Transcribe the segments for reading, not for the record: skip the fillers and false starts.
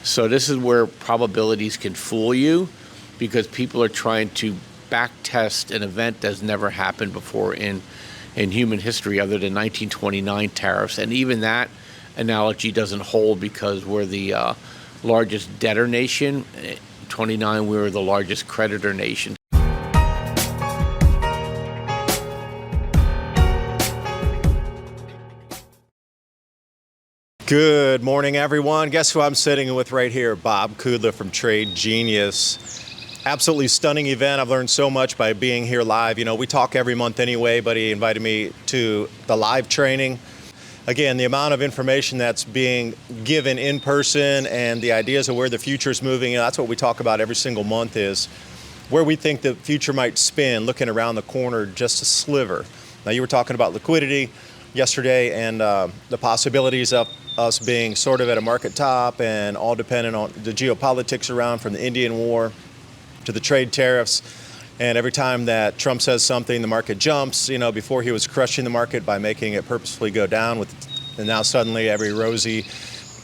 So this is where probabilities can fool you, because people are trying to back test an event that's never happened before in human history other than 1929 tariffs. And even that analogy doesn't hold, because we're the largest debtor nation. 29, we were the largest creditor nation. Good morning, everyone. Guess who I'm sitting with right here? Bob Kudla from Trade Genius. Absolutely stunning event. I've learned so much by being here live. You know, we talk every month anyway, but he invited me to the live training. Again, the amount of information that's being given in person and the ideas of where the future is moving, that's what we talk about every single month, is where we think the future might spin, looking around the corner just a sliver. Now, you were talking about liquidity yesterday and the possibilities of us being sort of at a market top, and all dependent on the geopolitics around, from the Indian war to the trade tariffs. And every time that Trump says something, the market jumps. You know, before he was crushing the market by making it purposefully go down, and now suddenly every rosy,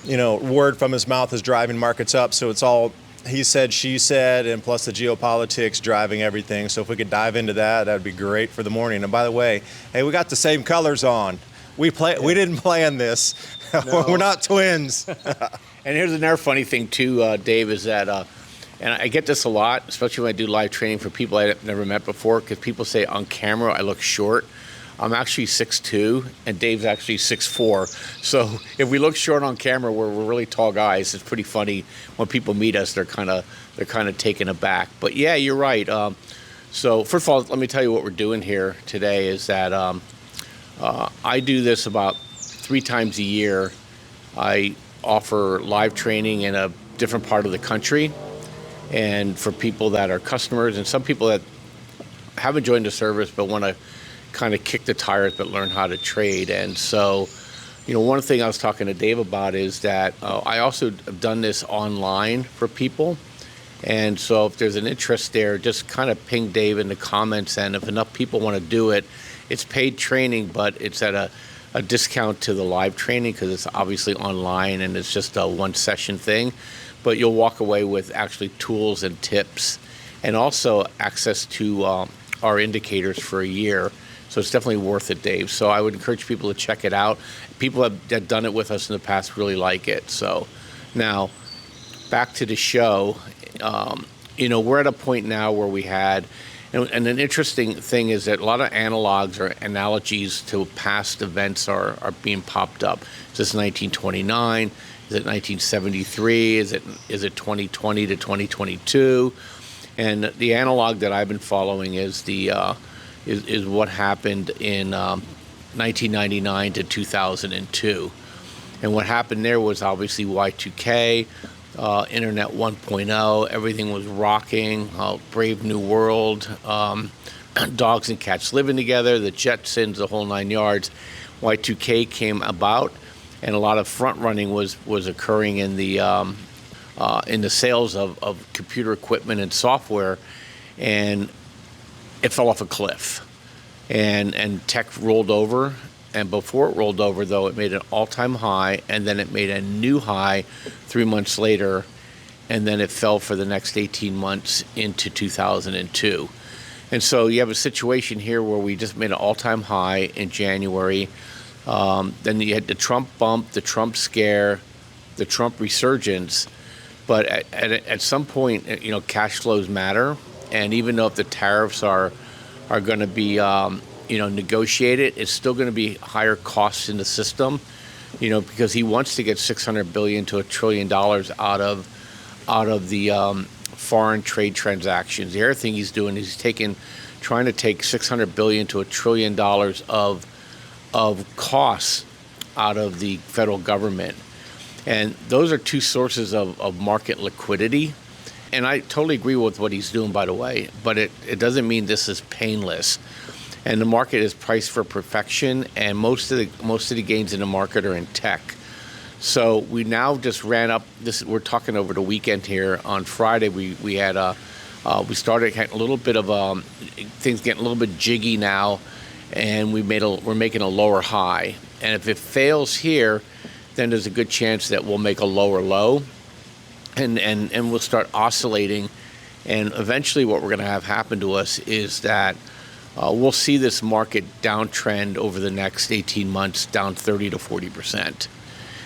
word from his mouth is driving markets up. So it's all he said, she said, and plus the geopolitics driving everything. So if we could dive into that, that'd be great for the morning. And by the way, hey, we got the same colors on. We didn't plan this. No. We're not twins. And here's another funny thing too, Dave, is that, and I get this a lot, especially when I do live training for people I've never met before, because people say on camera I look short. I'm actually 6'2", and Dave's actually 6'4". So if we look short on camera, we're really tall guys. It's pretty funny when people meet us; they're kind of taken aback. But yeah, you're right. So first of all, let me tell you what we're doing here today is that I do this about 3 times a year. I offer live training in a different part of the country, and for people that are customers and some people that haven't joined the service but want to kind of kick the tires but learn how to trade. And so, one thing I was talking to Dave about is that I also have done this online for people. And so if there's an interest there, just kind of ping Dave in the comments, and if enough people want to do it, it's paid training, but it's at a discount to the live training, because it's obviously online and it's just a one session thing. But you'll walk away with actually tools and tips, and also access to our indicators for a year. So it's definitely worth it, Dave. So I would encourage people to check it out. People that done it with us in the past really like it. So now back to the show. We're at a point now where we had, and an interesting thing is that a lot of analogs or analogies to past events are being popped up. Is this 1929? Is it 1973? Is it 2020 to 2022? And the analog that I've been following is is what happened in 1999 to 2002. And what happened there was obviously Y2K, Internet 1.0, everything was rocking, Brave New World, dogs and cats living together, the Jetsons, the whole 9 yards. Y2K came about, and a lot of front running was occurring in the sales of computer equipment and software, and it fell off a cliff, and tech rolled over. And before it rolled over, though, it made an all-time high, and then it made a new high 3 months later, and then it fell for the next 18 months into 2002. And so you have a situation here where we just made an all-time high in January. Then you had the Trump bump, the Trump scare, the Trump resurgence. But at some point, cash flows matter. And even though if the tariffs are going to be negotiated, it's still going to be higher costs in the system, because he wants to get $600 billion to $1 trillion out of the foreign trade transactions. The other thing he's doing is trying to take $600 billion to $1 trillion of costs out of the federal government. And those are two sources of market liquidity. And I totally agree with what he's doing, by the way, but it doesn't mean this is painless. And the market is priced for perfection, and most of the gains in the market are in tech. So we now just ran up this. We're talking over the weekend here. On Friday, we had we started getting a little bit of things getting a little bit jiggy now, and we're making a lower high. And if it fails here, then there's a good chance that we'll make a lower low. and we'll start oscillating. And eventually what we're going to have happen to us is that we'll see this market downtrend over the next 18 months down 30 to 40%.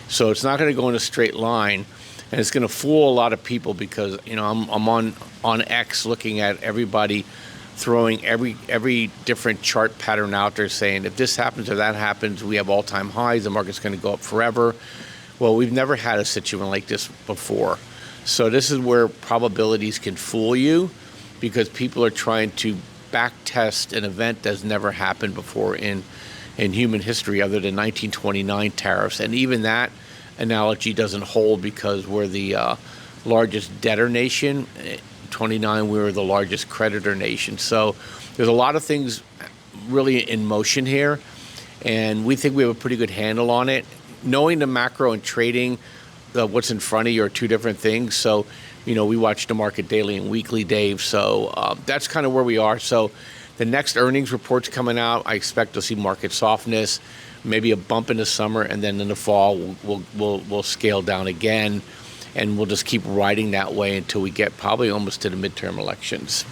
So it's not going to go in a straight line, and it's going to fool a lot of people because, you know, I'm on X looking at everybody throwing every different chart pattern out there saying if this happens or that happens, we have all-time highs, the market's going to go up forever. Well, we've never had a situation like this before. So this is where probabilities can fool you because people are trying to back test an event that's never happened before in human history other than 1929 tariffs. And even that analogy doesn't hold because we're the largest debtor nation. 29, we were the largest creditor nation. So there's a lot of things really in motion here, and we think we have a pretty good handle on it. Knowing the macro and trading, what's in front of you are two different things. So, you know, we watch the market daily and weekly, Dave. So that's kind of where we are. So the next earnings report's coming out. I expect to see market softness, maybe a bump in the summer, and then in the fall we'll scale down again, and we'll just keep riding that way until we get probably almost to the midterm elections.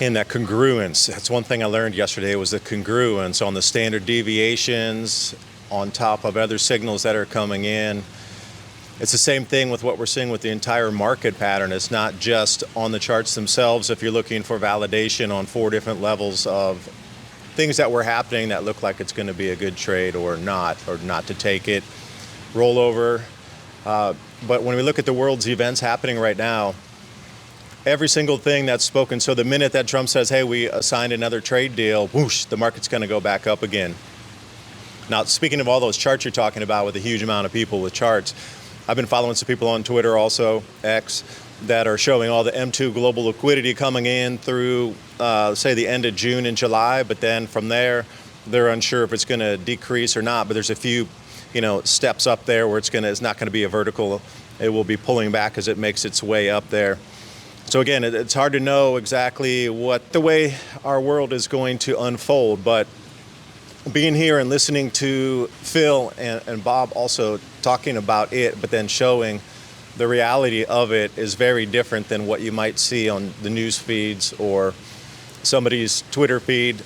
And that congruence, that's one thing I learned yesterday, was the congruence on the standard deviations on top of other signals that are coming in. It's the same thing with what we're seeing with the entire market pattern. It's not just on the charts themselves. If you're looking for validation on 4 different levels of things that were happening that look like it's going to be a good trade or not to take it, rollover. But when we look at the world's events happening right now, every single thing that's spoken, so the minute that Trump says, hey, we signed another trade deal, whoosh, the market's going to go back up again. Now, speaking of all those charts you're talking about with a huge amount of people with charts, I've been following some people on Twitter also, X, that are showing all the M2 global liquidity coming in through, say, the end of June and July, but then from there, they're unsure if it's going to decrease or not, but there's a few, you know, steps up there where it's not going to be a vertical. It will be pulling back as it makes its way up there. So again, it's hard to know exactly what the way our world is going to unfold, but being here and listening to Phil and Bob also talking about it, but then showing the reality of it is very different than what you might see on the news feeds or somebody's Twitter feed.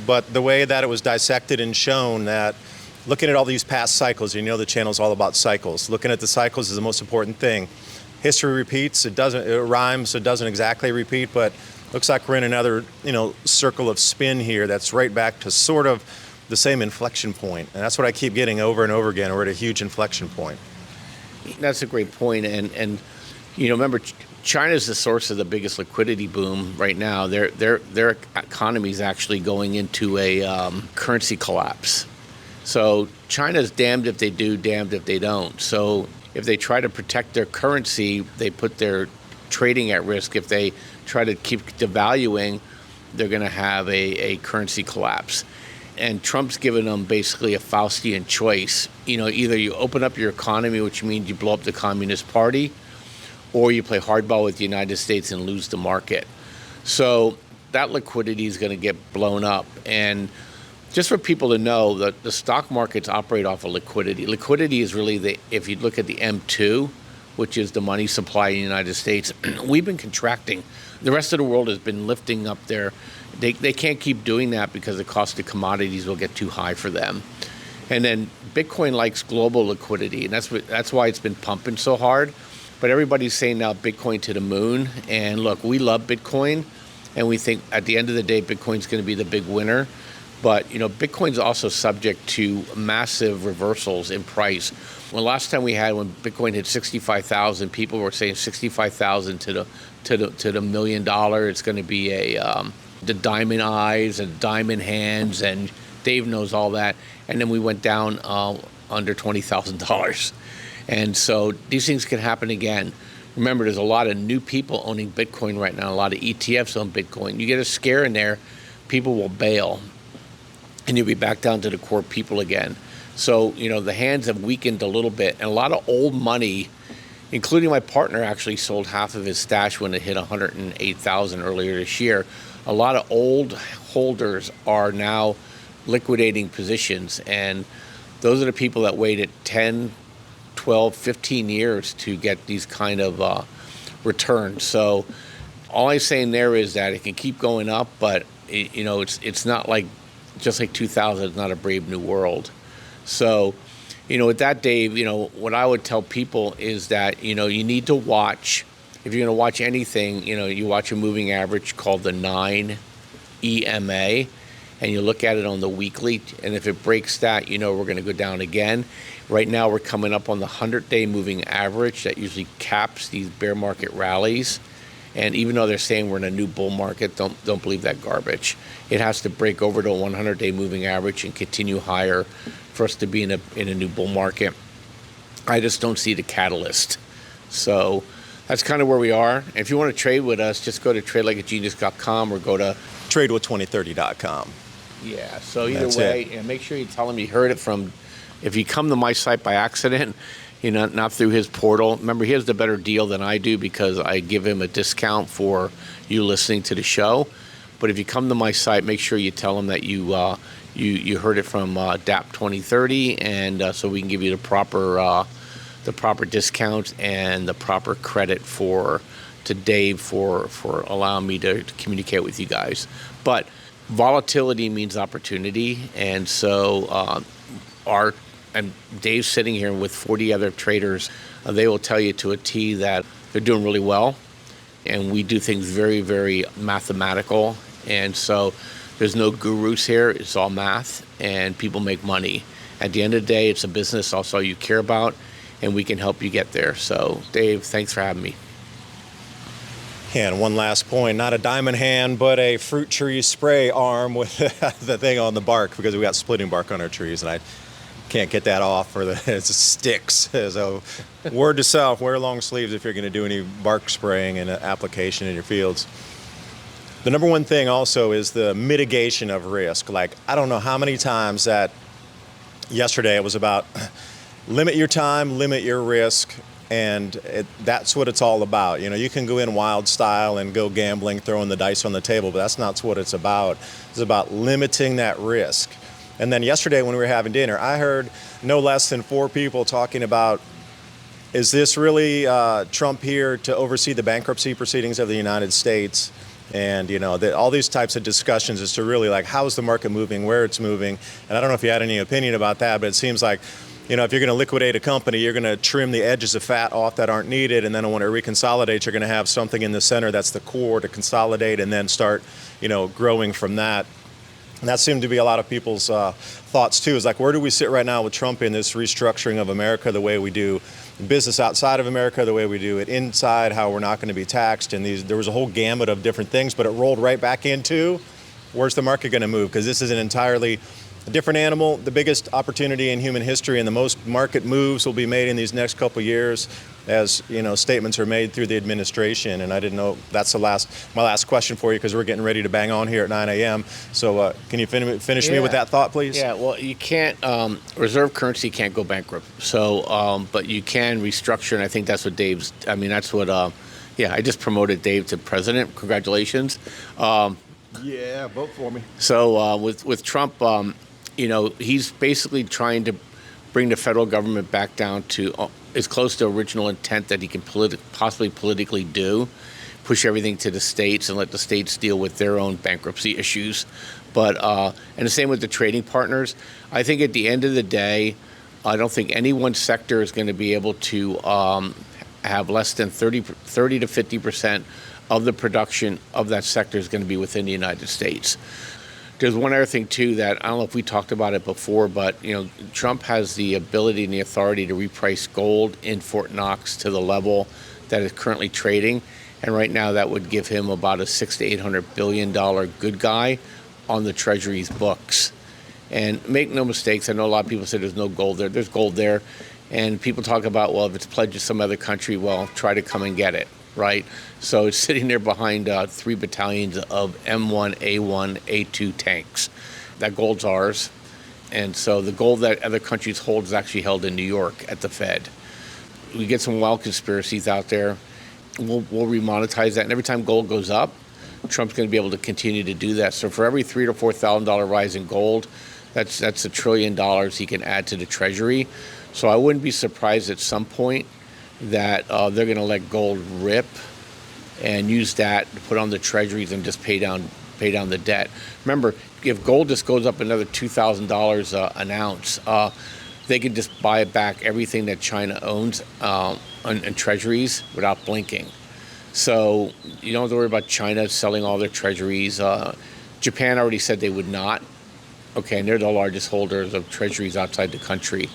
But the way that it was dissected and shown, that looking at all these past cycles, you know the channel's all about cycles. Looking at the cycles is the most important thing. History repeats, it rhymes, it doesn't exactly repeat, but looks like we're in another, you know, circle of spin here that's right back to sort of the same inflection point. And that's what I keep getting over and over again. We're at a huge inflection point. That's a great point. And you know, remember, China's the source of the biggest liquidity boom right now. Their economy is actually going into a currency collapse. So China's damned if they do, damned if they don't. So if they try to protect their currency, they put their trading at risk. If they try to keep devaluing, they're going to have a currency collapse. And Trump's given them basically a Faustian choice. You know, either you open up your economy, which means you blow up the Communist Party, or you play hardball with the United States and lose the market. So that liquidity is going to get blown up. And just for people to know that the stock markets operate off of liquidity. Liquidity is really if you look at the M2, which is the money supply in the United States, we've been contracting. The rest of the world has been lifting up their. They can't keep doing that because the cost of commodities will get too high for them. And then Bitcoin likes global liquidity, and that's why it's been pumping so hard. But everybody's saying now Bitcoin to the moon. And look, we love Bitcoin, and we think at the end of the day, Bitcoin's going to be the big winner. But, you know, Bitcoin's also subject to massive reversals in price. Well, last time when Bitcoin hit 65,000, people were saying 65,000 to the $1 million. It's going to be the diamond eyes and diamond hands, and Dave knows all that. And then we went down under $20,000. And so these things can happen again. Remember, there's a lot of new people owning Bitcoin right now. A lot of ETFs own Bitcoin. You get a scare in there, people will bail, and you'll be back down to the core people again. So, you know, the hands have weakened a little bit, and a lot of old money, including my partner, actually sold half of his stash when it hit 108,000 earlier this year. A lot of old holders are now liquidating positions, and those are the people that waited 10, 12, 15 years to get these kind of returns. So all I'm saying there is that it can keep going up, but it's not like, just like 2000, it's not a brave new world. So, with that, Dave, what I would tell people is that, you need to watch, if you're going to watch anything, you watch a moving average called the 9 EMA, and you look at it on the weekly, and if it breaks that, we're going to go down again. Right now, we're coming up on the 100-day moving average that usually caps these bear market rallies. And even though they're saying we're in a new bull market, don't believe that garbage. It has to break over to a 100-day moving average and continue higher for us to be in a new bull market. I just don't see the catalyst. So that's kind of where we are. And if you want to trade with us, just go to tradelikeagenius.com or go to tradewith2030.com. Yeah, so either That's way, it. and make sure you tell him you heard it from, if you come to my site by accident, not through his portal. Remember, he has the better deal than I do because I give him a discount for you listening to the show. But if you come to my site, make sure you tell him that you heard it from DAP 2030, and so we can give you the proper discount and the proper credit to Dave for allowing me to communicate with you guys. But volatility means opportunity, and so and Dave's sitting here with 40 other traders. They will tell you to a T that they're doing really well, and we do things very, very mathematical. And so there's no gurus here. It's all math, and people make money. At the end of the day, it's a business. Also, you care about, and we can help you get there. So, Dave, thanks for having me. And one last point, not a diamond hand, but a fruit tree spray arm with the thing on the bark, because we got splitting bark on our trees, and I can't get that off, or it sticks. So word to self, wear long sleeves if you're going to do any bark spraying and application in your fields. The number one thing also is the mitigation of risk. Like, I don't know how many times that yesterday it was about limit your time, limit your risk, and that's what it's all about. You can go in wild style and go gambling, throwing the dice on the table, but that's not what it's about. It's about limiting that risk. And then yesterday when we were having dinner, I heard no less than 4 people talking about, is this really Trump here to oversee the bankruptcy proceedings of the United States? And, all these types of discussions as to really, like, how is the market moving, where it's moving. And I don't know if you had any opinion about that, but it seems like, if you're going to liquidate a company, you're going to trim the edges of fat off that aren't needed. And then when it reconsolidates, you're going to have something in the center that's the core to consolidate and then start, growing from that. And that seemed to be a lot of people's thoughts, too, is like, where do we sit right now with Trump in this restructuring of America, the way we do business outside of America, the way we do it inside, how we're not going to be taxed. And there was a whole gamut of different things, but it rolled right back into where's the market going to move? Because this is an entirely different animal. The biggest opportunity in human history and the most market moves will be made in these next couple of years as, statements are made through the administration. And I didn't know, that's my last question for you, because we're getting ready to bang on here at 9 a.m. So can you finish me with that thought, please? Yeah, well, you can't, reserve currency can't go bankrupt. So, but you can restructure, and I think that's what I just promoted Dave to president. Congratulations. Yeah, vote for me. So with Trump, he's basically trying to bring the federal government back down to as close to original intent that he can possibly politically do, push everything to the states and let the states deal with their own bankruptcy issues. But and the same with the trading partners. I think at the end of the day, I don't think any one sector is going to be able to have less than 30 to 50% of the production of that sector is going to be within the United States. There's one other thing, too, that I don't know if we talked about it before, but, Trump has the ability and the authority to reprice gold in Fort Knox to the level that it's currently trading. And right now that would give him about a $600 to $800 billion good guy on the Treasury's books. And make no mistakes, I know a lot of people say there's no gold there. There's gold there. And people talk about, well, if it's pledged to some other country, well, try to come and get it. Right? So it's sitting there behind 3 battalions of M1, A1, A2 tanks. That gold's ours. And so the gold that other countries hold is actually held in New York at the Fed. We get some wild conspiracies out there. We'll remonetize that. And every time gold goes up, Trump's going to be able to continue to do that. So for every $3,000 to $4,000 rise in gold, that's $1 trillion he can add to the Treasury. So I wouldn't be surprised at some point that they're going to let gold rip and use that to put on the treasuries and just pay down the debt. Remember, if gold just goes up another $2,000 an ounce, they could just buy back everything that China owns in treasuries without blinking. So you don't have to worry about China selling all their treasuries. Japan already said they would not. Okay, and they're the largest holders of treasuries outside the country.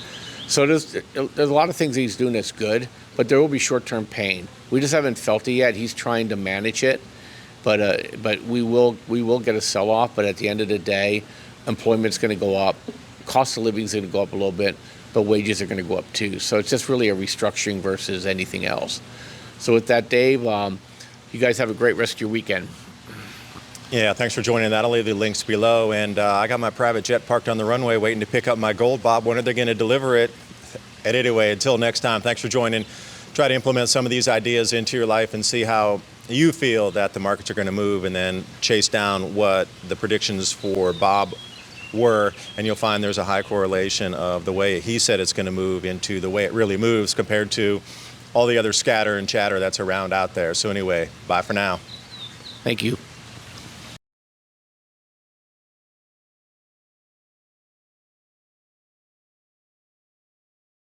So there's a lot of things he's doing that's good, but there will be short-term pain. We just haven't felt it yet. He's trying to manage it, but we will get a sell-off. But at the end of the day, employment's going to go up, cost of living is going to go up a little bit, but wages are going to go up too. So it's just really a restructuring versus anything else. So with that, Dave, you guys have a great rest of your weekend. Yeah, thanks for joining that. I'll leave the links below. And I got my private jet parked on the runway waiting to pick up my gold, Bob. When are they going to deliver it? And anyway, until next time, thanks for joining. Try to implement some of these ideas into your life and see how you feel that the markets are going to move, and then chase down what the predictions for Bob were, and you'll find there's a high correlation of the way he said it's going to move into the way it really moves compared to all the other scatter and chatter that's around out there. So anyway, bye for now. Thank you.